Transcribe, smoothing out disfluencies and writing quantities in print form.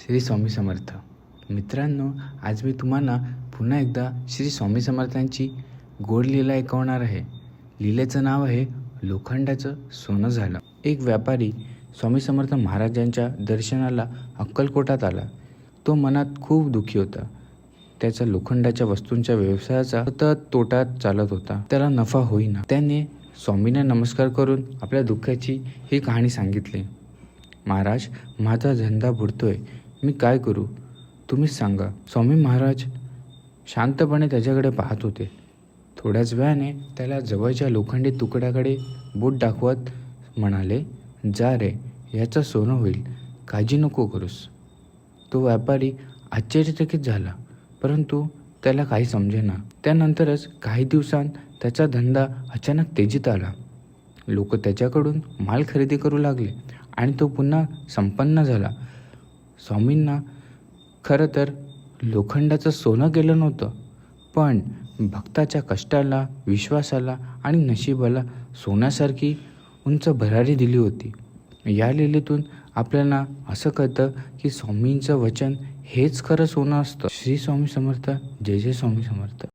श्री स्वामी समर्थ. मित्रांनो, आज मी तुम्हाला पुन्हा एकदा श्री स्वामी समर्थांची गोड लीला ऐकवणार आहे. लीलेचं नाव आहे लोखंडाचं सोनं झालं. एक व्यापारी स्वामी समर्थ महाराजांच्या दर्शनाला अक्कलकोटात आला. तो मनात खूप दुःखी होता. त्याचा लोखंडाच्या वस्तूंच्या व्यवसायाचा सतत तोटा चालत होता. त्याला नफा होईना. त्याने स्वामींना नमस्कार करून आपल्या दुःखाची ही कहाणी सांगितली. महाराज, माझा धंदा बुडतोय, मी काय करू, तुम्हीच सांगा. स्वामी महाराज शांतपणे त्याच्याकडे पाहत होते. थोड्याच वेळाने त्याला जवळच्या लोखंडी तुकड्याकडे बोट दाखवत म्हणाले, जा रे, याचं सोनं होईल, काळजी नको करूस. तो व्यापारी आश्चर्यचकित झाला, परंतु त्याला काही समजेना. त्यानंतरच काही दिवसांत त्याचा धंदा अचानक तेजीत आला. लोक त्याच्याकडून माल खरेदी करू लागले आणि तो पुन्हा संपन्न झाला. स्वामींना खरं तर लोखंडाचं सोनं गेलं नव्हतं, पण भक्ताच्या कष्टाला, विश्वासाला आणि नशिबाला सोन्यासारखी उंच भरारी दिली होती. या लीलेतून आपल्याला असं कळतं की स्वामींचं वचन हेच खरं सोनं असतं. श्री स्वामी समर्थ. जय जय स्वामी समर्थ.